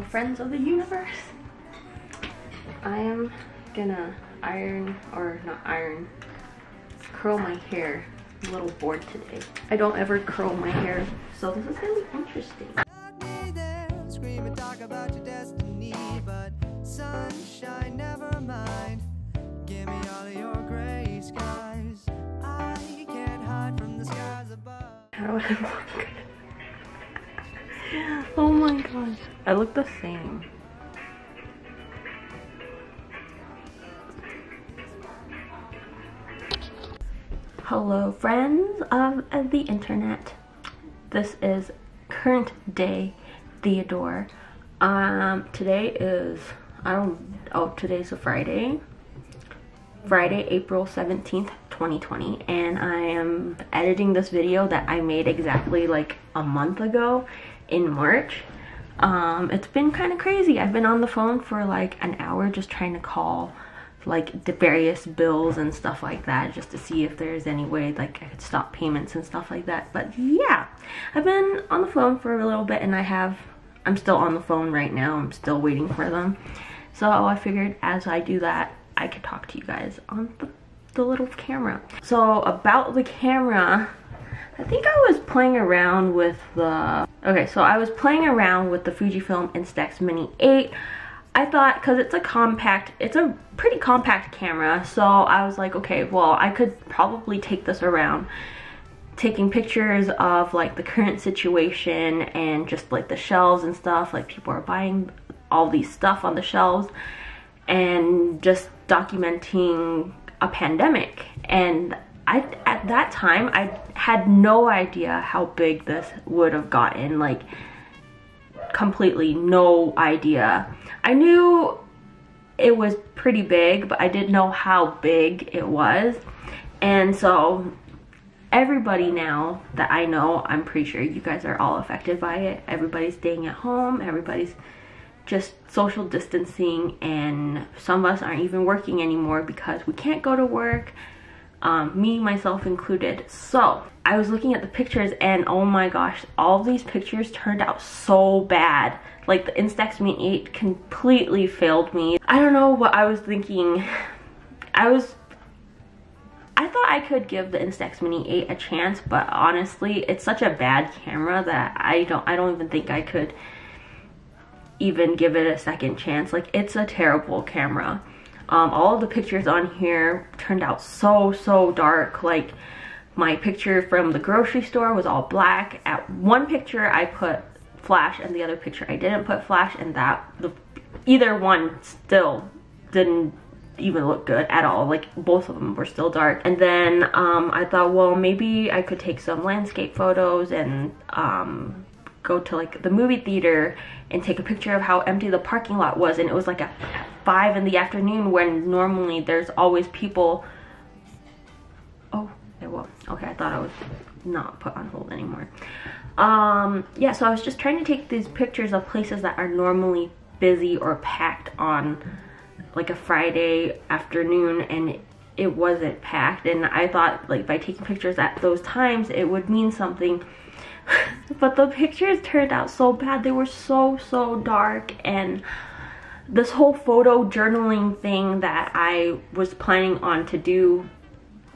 friends of the universe. I am gonna curl my hair. I'm a little bored today. I don't ever curl my hair, so this is gonna be interesting. Scream and talk about your destiny, but sunshine, never mind. Give me all of your gray skies. I can't hide from the skies above. How do I look? Oh my gosh, I look the same. Hello friends of the internet. This is current day Theodore. Today is, today's a Friday, April 17th, 2020, and I am editing this video that I made exactly like a month ago in March. It's been kind of crazy. I've been on the phone for like an hour just trying to call like the various bills and stuff like that, just to see if there's any way like I could stop payments and stuff like that. But yeah, I've been on the phone for a little bit, and I'm still on the phone right now. I'm still waiting for them. So I figured as I do that, I could talk to you guys on the little camera. So about the camera, I think I was playing around with the Fujifilm Instax Mini 8. I thought, because it's a pretty compact camera, so I was like, okay, well, I could probably take this around, taking pictures of like the current situation and just like the shelves and stuff, like people are buying all these stuff on the shelves, and just documenting a pandemic. And at that time, I had no idea how big this would have gotten, like completely no idea. I knew it was pretty big, but I didn't know how big it was. And so everybody now that I know, I'm pretty sure you guys are all affected by it. Everybody's staying at home, everybody's just social distancing, and some of us aren't even working anymore because we can't go to work, me, myself included. So I was looking at the pictures, and oh my gosh, all these pictures turned out so bad. Like the Instax Mini 8 completely failed me. I don't know what I was thinking. I thought I could give the Instax Mini 8 a chance, but honestly, it's such a bad camera that I don't even think I could even give it a second chance. Like, it's a terrible camera. All of the pictures on here turned out so dark. Like, my picture from the grocery store was all black. At one picture I put flash, and the other picture I didn't put flash, and either one still didn't even look good at all. Like, both of them were still dark. And then I thought, well, maybe I could take some landscape photos and go to like the movie theater and take a picture of how empty the parking lot was. And it was like at 5 in the afternoon, when normally there's always people. Oh, well, okay, I thought I was not put on hold anymore. Yeah, so I was just trying to take these pictures of places that are normally busy or packed on like a Friday afternoon, and it wasn't packed. And I thought, like, by taking pictures at those times it would mean something. But the pictures turned out so bad. They were so dark, and this whole photo journaling thing that I was planning on to do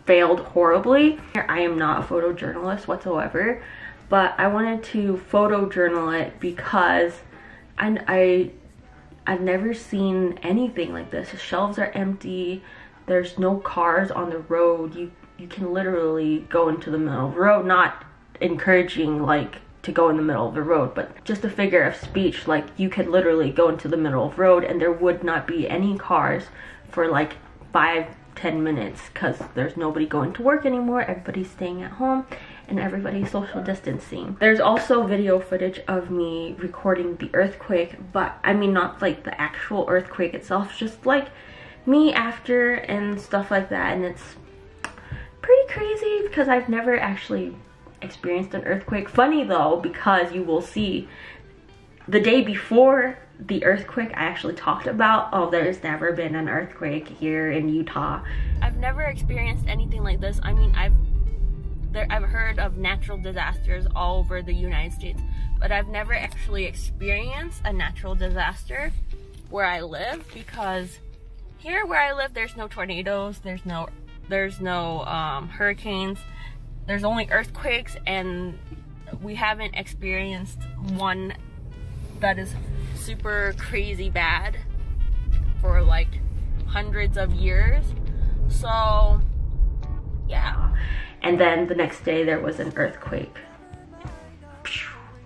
failed horribly. I am not a photojournalist whatsoever, but I wanted to photo journal it because I've never seen anything like this. The shelves are empty, there's no cars on the road. You can literally go into the middle of the road, not encouraging like to go in the middle of the road, but just a figure of speech, like you could literally go into the middle of the road and there would not be any cars for like 5-10 minutes, because there's nobody going to work anymore, everybody's staying at home, and everybody's social distancing. There's also video footage of me recording the earthquake, but I mean not like the actual earthquake itself, just like me after and stuff like that. And it's pretty crazy because I've never actually experienced an earthquake. Funny though, because you will see the day before the earthquake, I actually talked about, oh, there's never been an earthquake here in Utah. I've never experienced anything like this. I mean, I've I've heard of natural disasters all over the United States, but I've never actually experienced a natural disaster where I live, because here where I live, there's no tornadoes, there's no hurricanes, there's only earthquakes, and we haven't experienced one that is super crazy bad for like hundreds of years. So yeah. And then the next day there was an earthquake.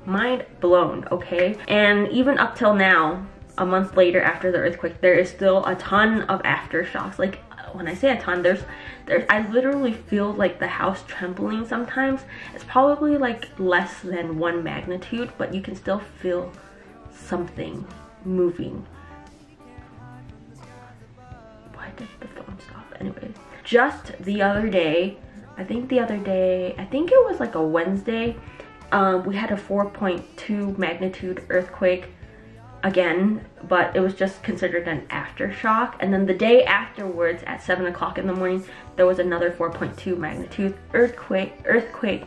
Mind blown, okay? And even up till now, a month later after the earthquake, there is still a ton of aftershocks. Like, when I say a ton, I literally feel like the house trembling sometimes. It's probably like less than 1 magnitude, but you can still feel something moving. Why did the phone stop? Anyways, just the other day, I think it was like a Wednesday, we had a 4.2 magnitude earthquake again, but it was just considered an aftershock. And then the day afterwards at 7 o'clock in the morning, there was another 4.2 magnitude earthquake.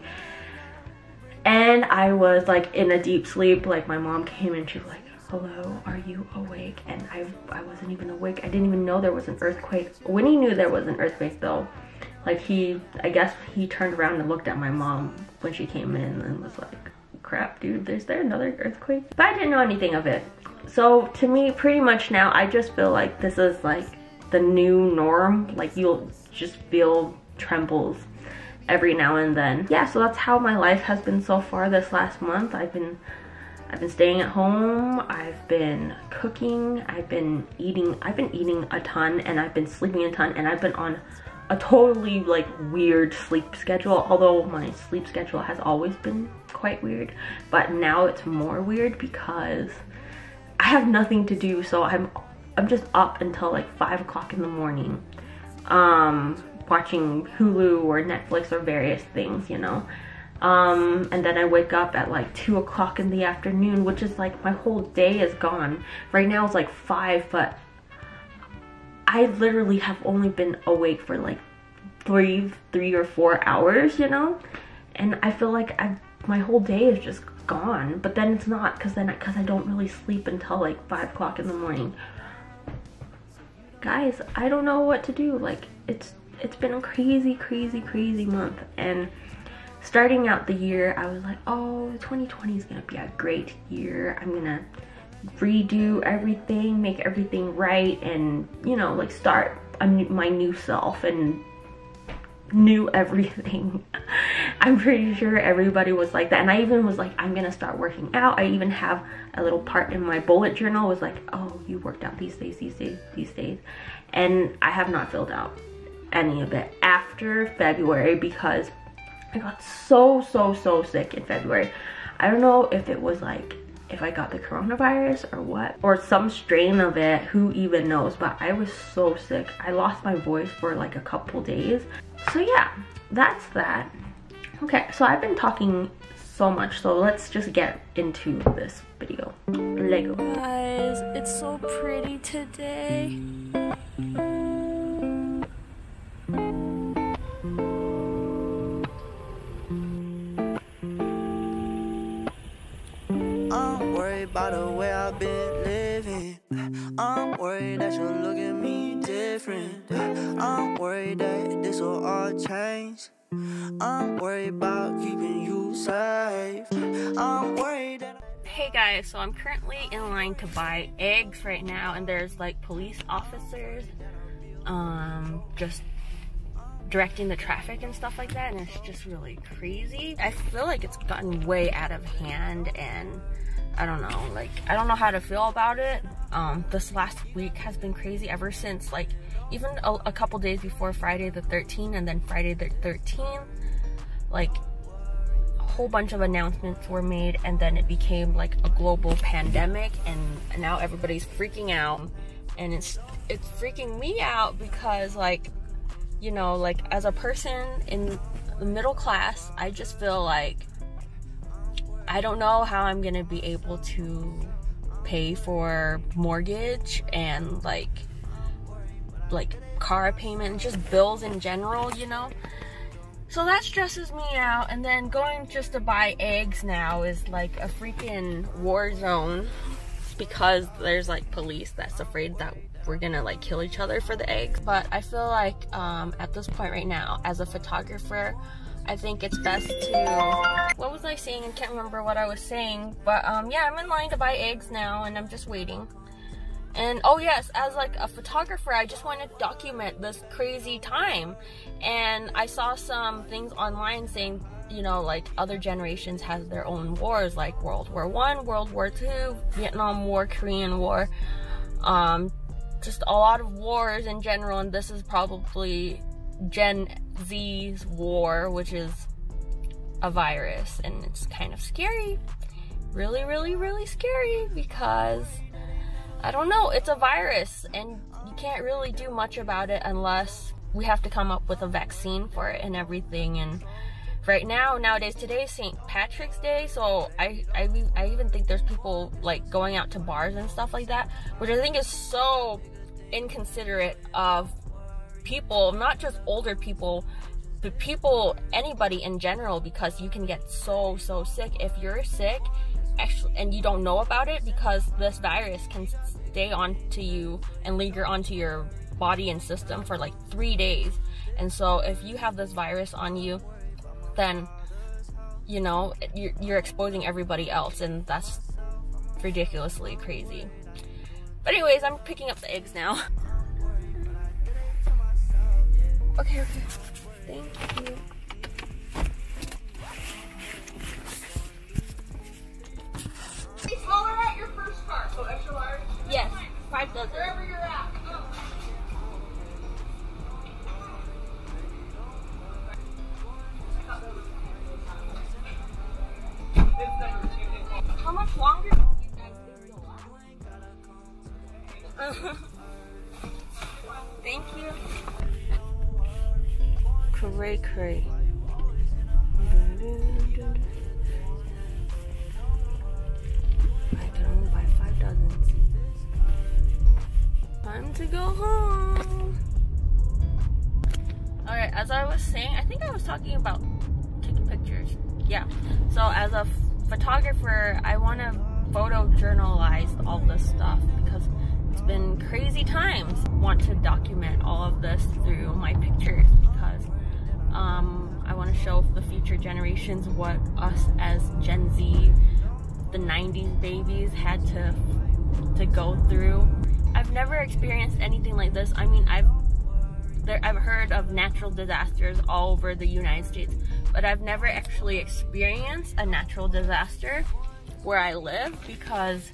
And I was like in a deep sleep. Like, my mom came in, she was like, hello, are you awake? And I wasn't even awake. I didn't even know there was an earthquake. Winnie knew there was an earthquake though. Like, I guess he turned around and looked at my mom when she came in and was like, crap, dude, is there another earthquake? But I didn't know anything of it. So to me, pretty much now, I just feel like this is like the new norm. Like, you'll just feel trembles every now and then. Yeah, so that's how my life has been so far this last month. I've been staying at home, I've been cooking, I've been eating a ton, and I've been sleeping a ton, and I've been on a totally like weird sleep schedule, although my sleep schedule has always been quite weird, but now it's more weird because I have nothing to do. So I'm just up until like 5 o'clock in the morning, watching Hulu or Netflix or various things, you know. And then I wake up at like 2 o'clock in the afternoon, which is like my whole day is gone. Right now it's like 5, but I literally have only been awake for like three or 4 hours, you know? And I feel like my whole day is just gone. But then it's not, because I don't really sleep until like 5 o'clock in the morning. Guys, I don't know what to do. Like, it's been a crazy month. And starting out the year, I was like, oh, 2020 is gonna be a great year. I'm gonna redo everything, make everything right, and, you know, like start my new self and new everything. I'm pretty sure everybody was like that. And I even was like, I'm gonna start working out. I even have a little part in my bullet journal was like, oh, you worked out these days. And I have not filled out any of it after February, because I got so sick in February. I don't know if it was like, if I got the coronavirus or what, or some strain of it, who even knows, but I was so sick. I lost my voice for like a couple days. So yeah, that's that. Okay, so I've been talking so much, so let's just get into this video. Lego. Guys, it's so pretty today. By the way I've been living, I'm worried that you'll look at me different. I'm worried that this will all change. I'm worried about keeping you safe. I'm worried that Hey guys, so I'm currently in line to buy eggs right now, and there's like police officers just directing the traffic and stuff like that, and it's just really crazy. I feel like it's gotten way out of hand, and I don't know, like, I don't know how to feel about it. This last week has been crazy ever since, like, even a couple days before Friday the 13th, and then Friday the 13th, like, a whole bunch of announcements were made, and then it became like a global pandemic, and now everybody's freaking out, and it's freaking me out because, like, you know, like, as a person in the middle class, I just feel like I don't know how I'm gonna be able to pay for mortgage and like car payment and just bills in general, you know. So that stresses me out, and then going just to buy eggs now is like a freaking war zone because there's like police that's afraid that we're gonna like kill each other for the eggs. But I feel like at this point right now, as a photographer, I think it's best to, what was I saying? I can't remember what I was saying, but yeah, I'm in line to buy eggs now and I'm just waiting. And oh yes, as like a photographer, I just want to document this crazy time. And I saw some things online saying, you know, like other generations has their own wars, like World War I, World War II, Vietnam War, Korean War, just a lot of wars in general. And this is probably Gen Z's war, which is a virus, and it's kind of scary, really, really, really scary, because I don't know, it's a virus and you can't really do much about it unless we have to come up with a vaccine for it and everything. And right now, nowadays, today is St. Patrick's Day, so I even think there's people like going out to bars and stuff like that, which I think is so inconsiderate of people, not just older people, but people, anybody in general, because you can get so sick if you're sick actually and you don't know about it, because this virus can stay onto you and linger onto your body and system for like 3 days. And so if you have this virus on you, then you know you're exposing everybody else, and that's ridiculously crazy. But anyways, I'm picking up the eggs now. Okay, thank you. Smaller at your first car, so extra large? Yes, 5 dozen. Wherever you're at. How much longer do you guys think you'll last? Thank you. Cray. I can only buy 5 dozens. Time to go home. Alright, as I was saying, I think I was talking about taking pictures. Yeah. So as a photographer, I want to photojournalize all this stuff because it's been crazy times. I want to document all of this through my pictures because I want to show the future generations what us as Gen Z, the 90s babies, had to go through. I've never experienced anything like this. I mean, I've heard of natural disasters all over the United States, but I've never actually experienced a natural disaster where I live, because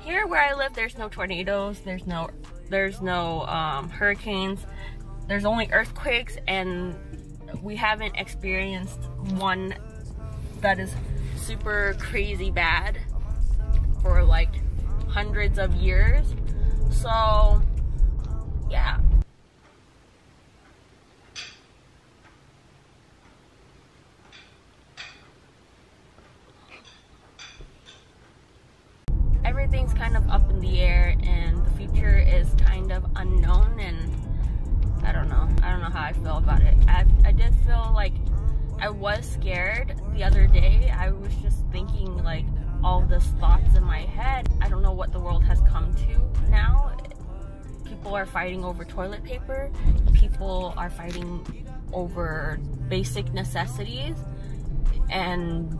here where I live, there's no tornadoes, there's no hurricanes, there's only earthquakes, and we haven't experienced one that is super crazy bad for like hundreds of years. So yeah. Everything's kind of up in the air, and the future is kind of unknown, and I don't know how I feel about it. I did feel like I was scared the other day. I was just thinking like all this thoughts in my head. I don't know what the world has come to now. People are fighting over toilet paper. People are fighting over basic necessities, and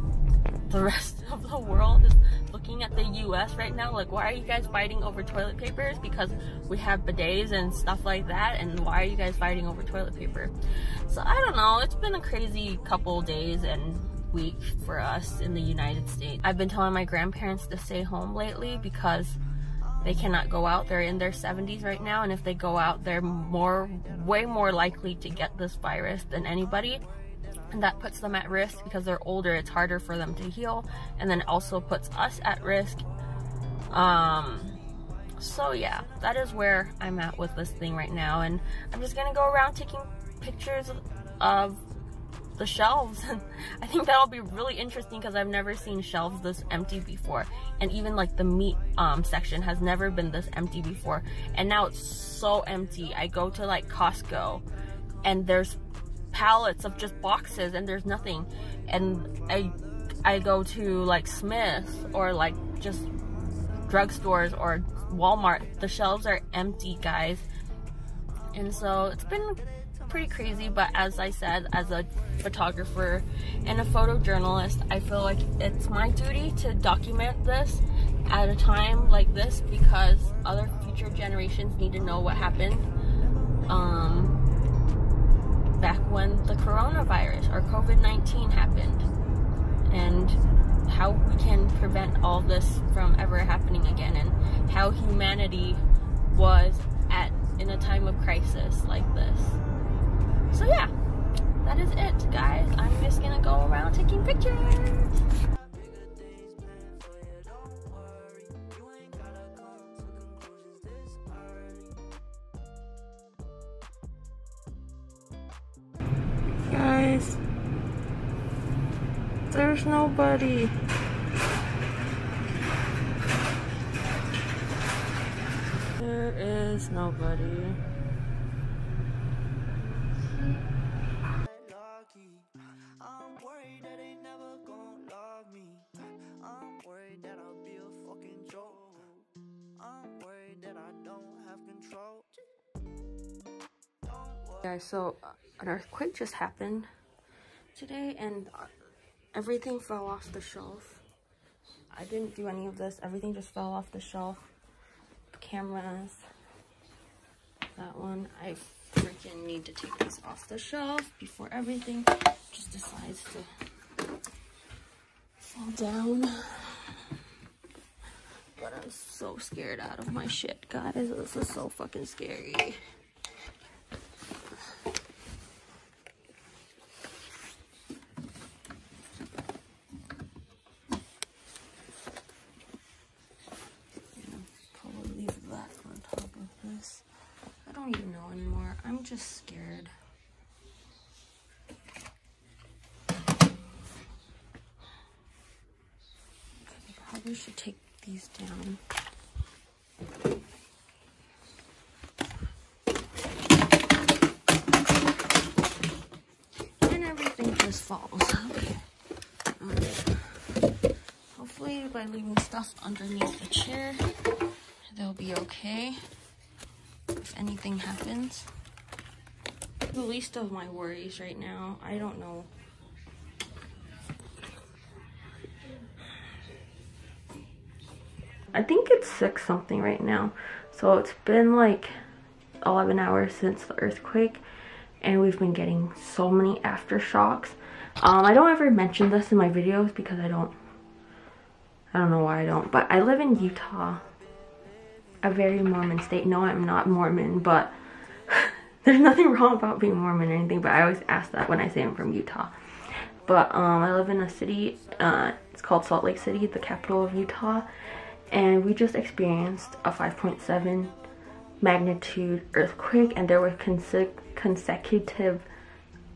the rest of the world is looking at the US right now like, why are you guys fighting over toilet papers? Because we have bidets and stuff like that, and why are you guys fighting over toilet paper? So I don't know, it's been a crazy couple days and week for us in the United States. I've been telling my grandparents to stay home lately because they cannot go out. They're in their 70s right now, and if they go out, they're way more likely to get this virus than anybody. And that puts them at risk because they're older. It's harder for them to heal, and then also puts us at risk. So yeah, that is where I'm at with this thing right now, and I'm just gonna go around taking pictures of the shelves. I think that'll be really interesting because I've never seen shelves this empty before, and even like the meat section has never been this empty before, and now it's so empty. I go to like Costco and there's pallets of just boxes and there's nothing. And I go to like Smith's or like just drugstores or Walmart, the shelves are empty, guys. And so it's been pretty crazy, but as I said, as a photographer and a photojournalist, I feel like it's my duty to document this at a time like this because other future generations need to know what happened back when the coronavirus or COVID-19 happened, and how we can prevent all this from ever happening again, and how humanity was in a time of crisis like this. So yeah, that is it, guys. I'm just gonna go around taking pictures. Guys, there's nobody. There is nobody. I'm worried that they never gon' love me. I'm worried that I'll be a fucking joke. I'm worried that I don't have control. Guys, so an earthquake just happened today and everything fell off the shelf. I didn't do any of this. Everything just fell off the shelf. The cameras, that one. I freaking need to take this off the shelf before everything just decides to fall down. But I'm so scared out of my shit, guys. This is so fucking scary. I don't even know anymore. I'm just scared. I probably should take these down. And everything just falls. Okay. Hopefully by leaving stuff underneath the chair, they'll be okay. If anything happens. The least of my worries right now. I don't know. I think it's 6 something right now. So it's been like 11 hours since the earthquake and we've been getting so many aftershocks. I don't ever mention this in my videos because I don't know why I don't, but I live in Utah. A very Mormon state. No, I'm not Mormon, but there's nothing wrong about being Mormon or anything, but I always ask that when I say I'm from Utah. But I live in a city, it's called Salt Lake City, the capital of Utah, and we just experienced a 5.7 magnitude earthquake, and there were consecutive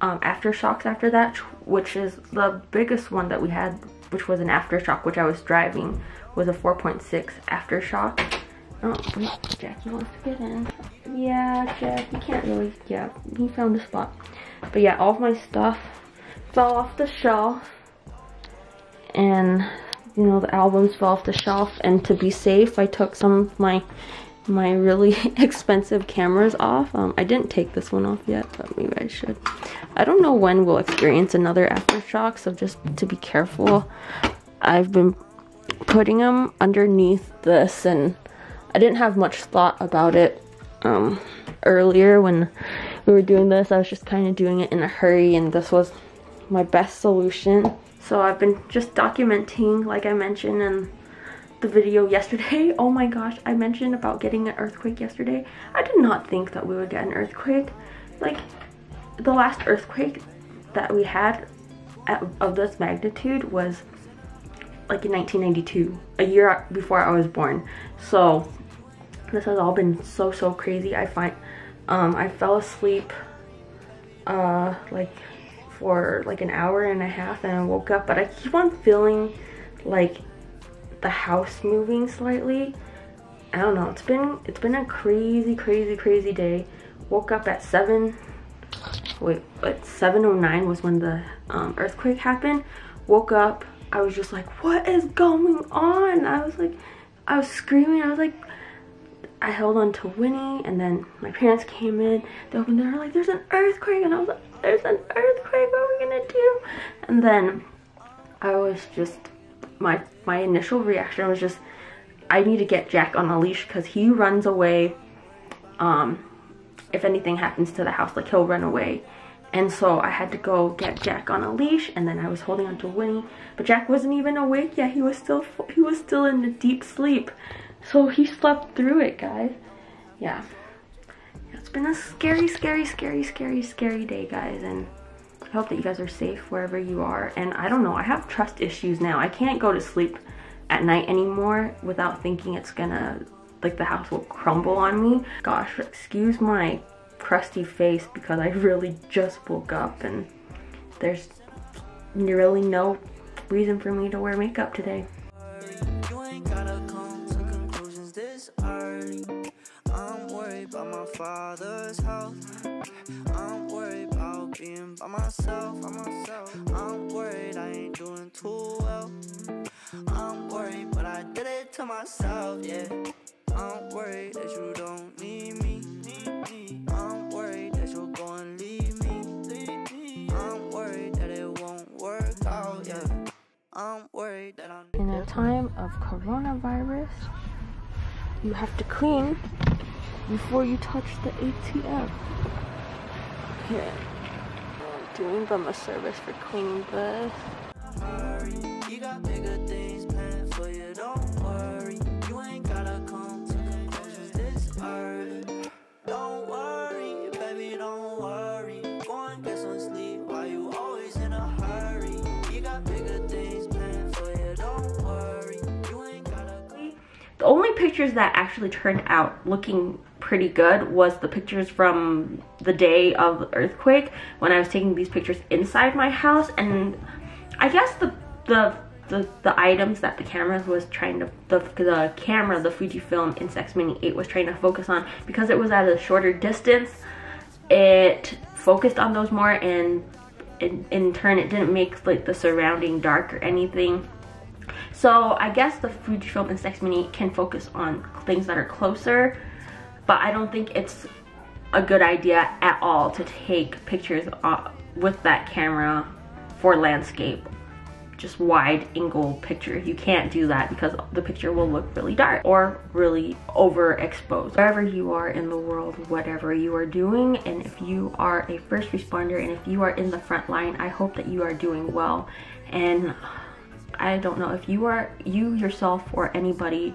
aftershocks after that, which is the biggest one that we had, which was an aftershock, which I was driving, was a 4.6 aftershock. Oh, wait, Jackie wants to get in. Yeah, Jack, you can't really, yeah, he found a spot. But yeah, all of my stuff fell off the shelf. And, you know, the albums fell off the shelf. And to be safe, I took some of my really expensive cameras off. I didn't take this one off yet, but maybe I should. I don't know when we'll experience another aftershock, so just to be careful. I've been putting them underneath this, and I didn't have much thought about it earlier when we were doing this. I was just kind of doing it in a hurry, and this was my best solution. So I've been just documenting, like I mentioned in the video yesterday. Oh my gosh, I mentioned about getting an earthquake yesterday. I did not think that we would get an earthquake. Like, the last earthquake that we had of this magnitude was like in 1992, a year before I was born. So this has all been so crazy. I fell asleep like for like an hour and a half, and I woke up, but I keep on feeling like the house moving slightly. I don't know, it's been a crazy day. Woke up at 7 wait, but 7:09 was when the earthquake happened. Woke up, I was just like, what is going on? I was screaming. I was like, I held on to Winnie, and then my parents came in. They opened the door, like, there's an earthquake, and I was like, there's an earthquake, what are we gonna do? And then I was just, my initial reaction was just, I need to get Jack on a leash because he runs away. If anything happens to the house, like, he'll run away. And so I had to go get Jack on a leash, and then I was holding on to Winnie, but Jack wasn't even awake yet. He was still in a deep sleep. So he slept through it, guys. Yeah. It's been a scary, scary, scary, scary, scary day, guys, and I hope that you guys are safe wherever you are. And I don't know, I have trust issues now. I can't go to sleep at night anymore without thinking it's gonna, like, the house will crumble on me. Gosh, excuse my crusty face because I really just woke up and there's really no reason for me to wear makeup today. You ain't gotta come to conclusions this early. I'm worried about my father's health. I'm worried about being by myself. I'm worried I ain't doing too well. I'm worried, but I did it to myself, yeah. I'm worried that you don't need me. I'm worried that you'll go and leave me. I'm worried that it won't work out, yeah. I'm worried that I'm in a time of coronavirus, you have to clean before you touch the ATM. Here, I'm doing them a service for cleaning this. You got bigger things planned for you, don't worry. You ain't gotta come to conclusions this early. Don't worry, baby, don't worry. Go and get some sleep while you always in a hurry. You got bigger things planned for you, don't worry. You ain't gotta go. The only pictures that actually turned out looking pretty good was the pictures from the day of the earthquake when I was taking these pictures inside my house. And I guess the items that the camera was trying to, the camera, the Fujifilm Instax Mini 8 was trying to focus on, because it was at a shorter distance, it focused on those more, and in turn it didn't make, like, the surrounding dark or anything. So I guess the Fujifilm Instax Mini can focus on things that are closer, but I don't think it's a good idea at all to take pictures with that camera for landscape, just wide angle pictures. You can't do that because the picture will look really dark or really overexposed. Wherever you are in the world, whatever you are doing, and if you are a first responder and if you are in the front line, I hope that you are doing well. And I don't know if you yourself or anybody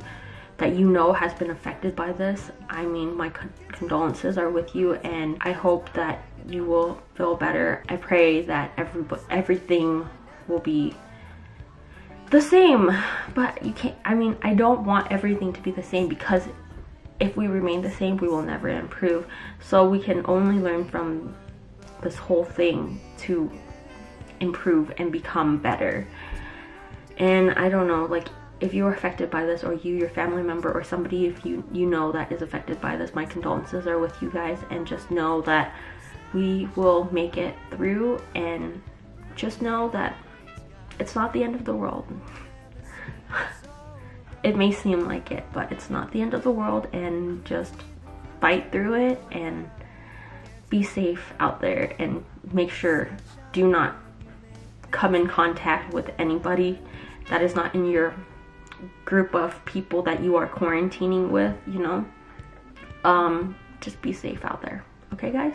that you know has been affected by this, I mean, my condolences are with you, and I hope that you will feel better. I pray that everything will be the same, but you can't, I mean, I don't want everything to be the same, because if we remain the same, we will never improve. So we can only learn from this whole thing to improve and become better. And I don't know, like, if you are affected by this, or you, your family member, or somebody if you know that is affected by this, my condolences are with you guys, and just know that we will make it through, and just know that it's not the end of the world. It may seem like it, but it's not the end of the world, and just fight through it and be safe out there, and make sure, do not come in contact with anybody that is not in your group of people that you are quarantining with, you know. Just be safe out there, okay guys?